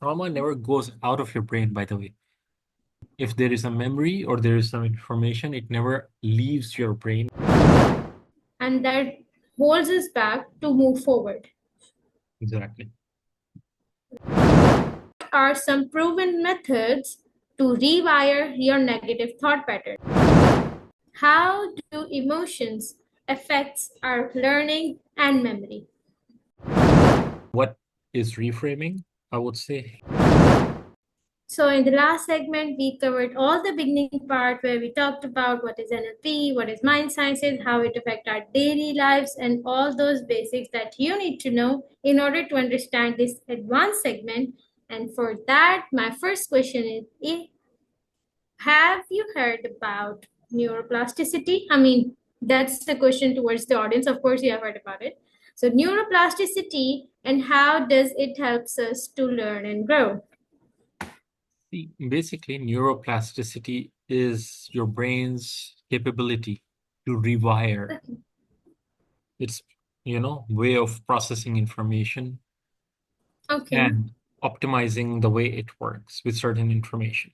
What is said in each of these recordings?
Trauma never goes out of your brain, by the way. If there is a memory or there is some information, it never leaves your brain. And that holds us back to move forward. Exactly. Are some proven methods to rewire your negative thought pattern? How do emotions affect our learning and memory? What is reframing? I would say, So in the last segment, we covered all the beginning part where we talked about what is NLP, what is mind sciences, how it affects our daily lives, and all those basics that you need to know in order to understand this advanced segment. And for that, my first question is, have you heard about neuroplasticity? I mean, that's the question towards the audience. Of course, you have heard about it. So neuroplasticity and how does it helps us to learn and grow? see, basically, neuroplasticity is your brain's capability to rewire its, way of processing information Okay. and optimizing the way it works with certain information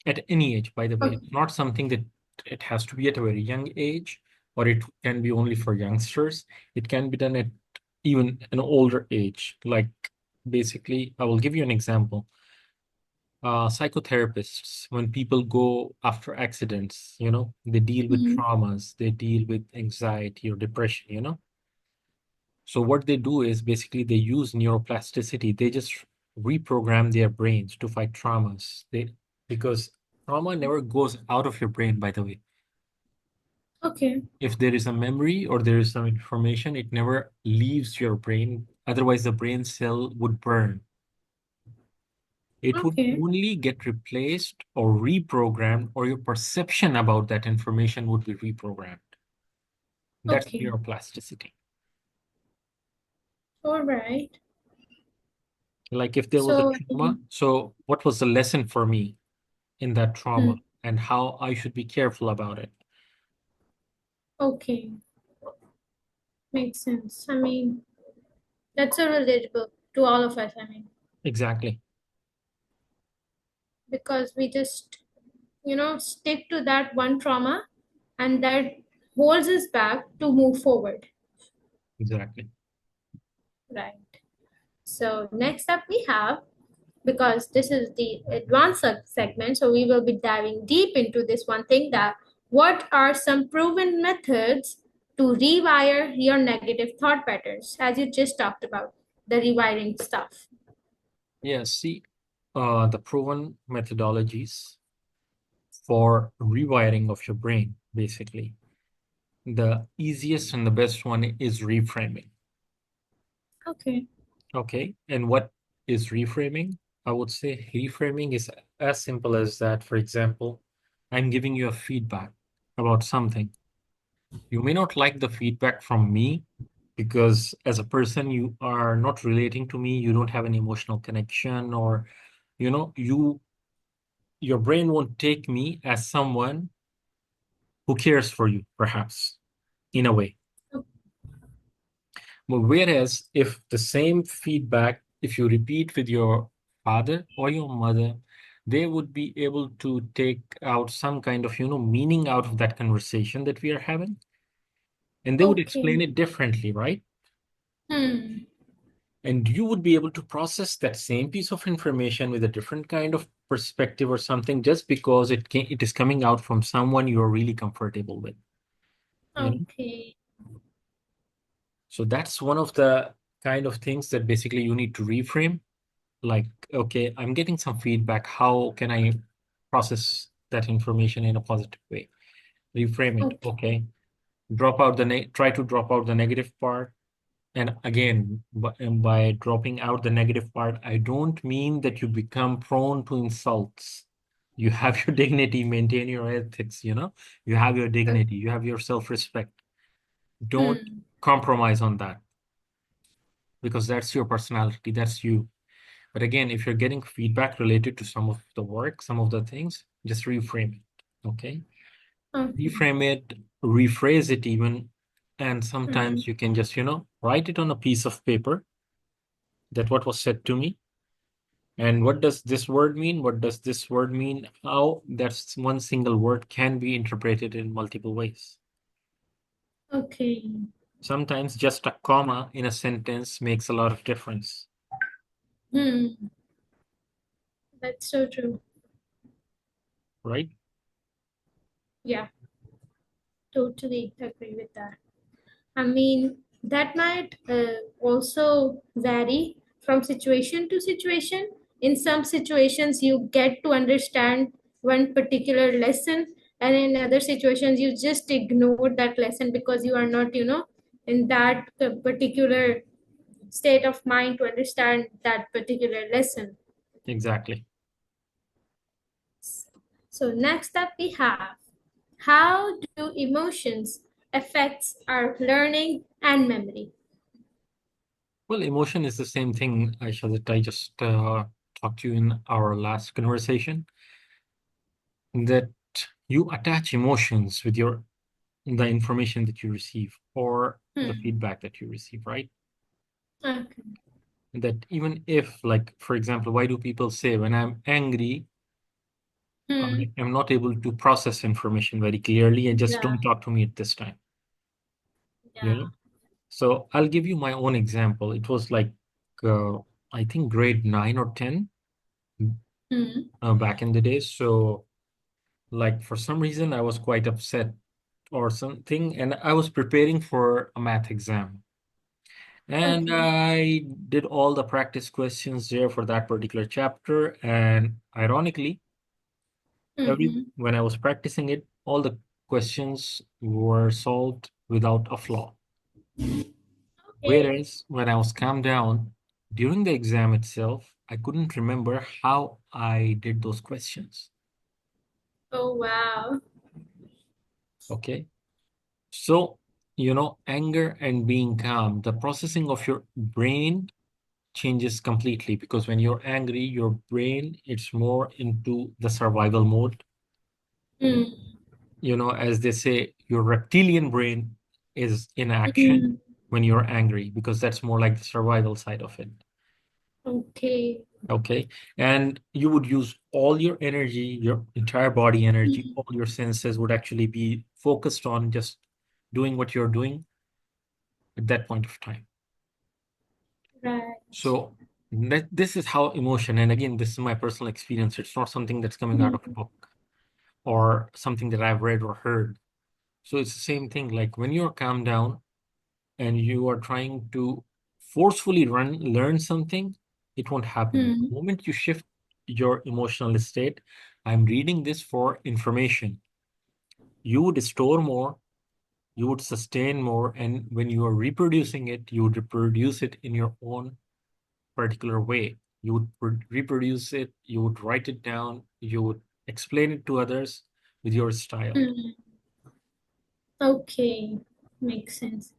at any age, by the way. Okay. It's not something that it has to be at a very young age, or it can be only for youngsters. It can be done at even an older age. Like basically, I will give you an example. Psychotherapists, when people go after accidents, they deal with Mhm. traumas, they deal with anxiety or depression. So what they do is basically they use neuroplasticity. They just reprogram their brains to fight traumas. Because trauma never goes out of your brain, by the way. Okay. If there is a memory or there is some information, it never leaves your brain. Otherwise, the brain cell would burn. It would Okay. only get replaced or reprogrammed, or your perception about that information would be reprogrammed. That's Okay. neuroplasticity. All right. Like if there was a So, trauma, so what was the lesson for me in that trauma hmm, and how I should be careful about it? okay. Makes sense. I mean, that's so relatable to all of us. I mean, Exactly. because we just, stick to that one trauma and that holds us back to move forward. Exactly. Right. So, next up we have, because this is the advanced segment, so we will be diving deep into this one thing that what are some proven methods to rewire your negative thought patterns, as you just talked about, the rewiring stuff. Yeah, see, the proven methodologies for rewiring of your brain, basically. The easiest and the best one is reframing. Okay. Okay. And what is reframing? I would say reframing is as simple as that. For example, I'm giving you a feedback about something. You may not like the feedback from me because as a person, you are not relating to me. You don't have an emotional connection, or, your brain won't take me as someone who cares for you, perhaps, in a way. But whereas if the same feedback, if you repeat with your father or your mother, they would be able to take out some kind of, meaning out of that conversation that we are having. And they would explain Okay. it differently, right? Hmm. And you would be able to process that same piece of information with a different kind of perspective or something just because it is coming out from someone you're really comfortable with. You know? Okay. So that's one of the kind of things that basically you need to reframe. Like, okay, I'm getting some feedback. How can I process that information in a positive way? Reframe it. Okay. Okay. Try to drop out the negative part. And again, by dropping out the negative part, I don't mean that you become prone to insults. You have your dignity, maintain your ethics, you have your dignity, you have your self-respect. Don't Hmm. compromise on that because that's your personality, that's you. But again, if you're getting feedback related to some of the work, some of the things, just reframe it. Okay. Okay. Reframe it, rephrase it even. And Hmm. sometimes you can just, write it on a piece of paper that what was said to me. And what does this word mean? What does this word mean? How that's one single word can be interpreted in multiple ways. Okay. Sometimes just a comma in a sentence makes a lot of difference, Hmm. That's so true. right? Yeah, totally agree with that. I mean, that might also vary from situation to situation. In some situations, you get to understand one particular lesson, and in other situations, you just ignore that lesson because you are not, in that particular state of mind to understand that particular lesson. Exactly. So next up we have, how do emotions affects our learning and memory? Well, emotion is the same thing, Aisha, that I just talked to you in our last conversation, that you attach emotions with the information that you receive or the Hmm. feedback that you receive, right? Okay. That even if, like, for example, why do people say when I'm angry, Hmm. I am not able to process information very clearly and just Yeah. don't talk to me at this time, you Yeah. know? So I'll give you my own example. It was like, uh, I think grade 9 or 10 Hmm. back in the days. So, like, for some reason, I was quite upset or something, and I was preparing for a math exam. And Okay. I did all the practice questions there for that particular chapter. And ironically, Mm-hmm. when I was practicing it, all the questions were solved without a flaw. Okay. Whereas when I was calmed down during the exam itself, I couldn't remember how I did those questions. Oh wow. Okay. So, anger and being calm, the processing of your brain changes completely because when you're angry, your brain, it's more into the survival mode. Mm. As they say, your reptilian brain is in action Mm. when you're angry because that's more like the survival side of it. Okay. Okay. And you would use all your energy, your entire body energy, Mm. all your senses would actually be focused on just doing what you're doing at that point of time. Right. So this is how emotion, and again, this is my personal experience. It's not something that's coming out of a Mm. book or something that I've read or heard. So it's the same thing. Like when you're calmed down and you are trying to forcefully learn something, it won't happen. The Mm. moment you shift your emotional state, I'm reading this for information. You would store more, you would sustain more, and when you are reproducing it, you would reproduce it in your own particular way. You would reproduce it, you would write it down, you would explain it to others with your style. Mm. Okay. Makes sense.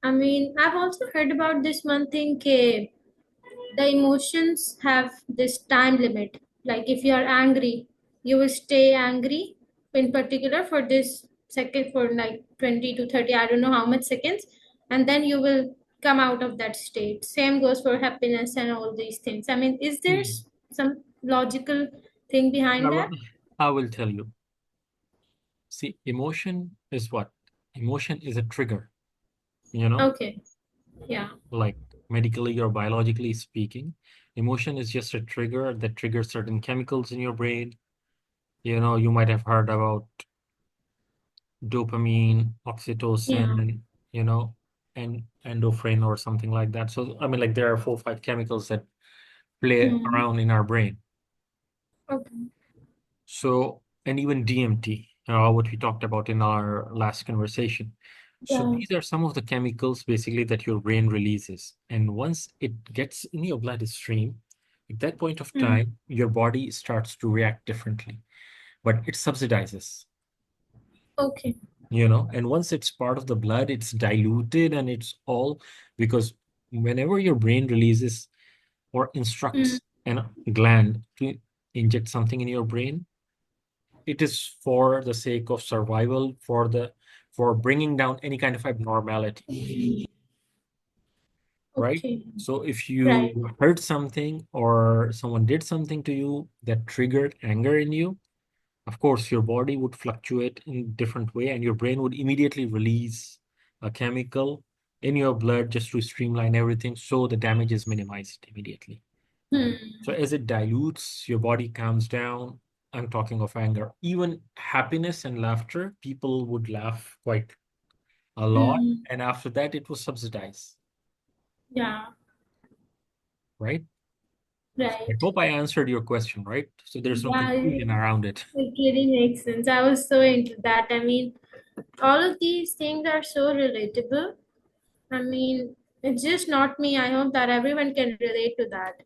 I mean, I've also heard about this one thing, the emotions have this time limit. Like if you are angry, you will stay angry in particular for this second, for like 20 to 30, I don't know how much seconds, and then you will come out of that state. Same goes for happiness and all these things. I mean, is there Hmm. some logical thing I behind will, that? I will tell you. See, emotion is what? Emotion is a trigger, you know, Okay. Yeah. like medically or biologically speaking. Emotion is just a trigger that triggers certain chemicals in your brain. You might have heard about dopamine, Yeah. oxytocin, you know, and endorphin or something like that. So, I mean, like there are 4 or 5 chemicals that play Hmm. around in our brain. Okay. So, and even DMT, what we talked about in our last conversation. So Yeah. these are some of the chemicals basically that your brain releases. And once it gets in your bloodstream, at that point of Hmm. time, your body starts to react differently, but it subsidizes, Okay. and once it's part of the blood, it's diluted and it's all because whenever your brain releases or Hmm. instructs a gland to inject something in your brain, it is for the sake of survival, for bringing down any kind of abnormality. right? Okay. So if Right. you heard something or someone did something to you that triggered anger in you, of course, your body would fluctuate in different way and your brain would immediately release a chemical in your blood just to streamline everything so the damage is minimized immediately. Hmm. So as it dilutes, your body calms down. I'm talking of anger. Even happiness and laughter, people would laugh quite a lot. Hmm. And after that, it was subsidized, Yeah. right? I Right. hope I answered your question, right? So there's no Yeah. confusion around it. It really makes sense. I was so into that. I mean, all of these things are so relatable. I mean, it's just not me. I hope that everyone can relate to that.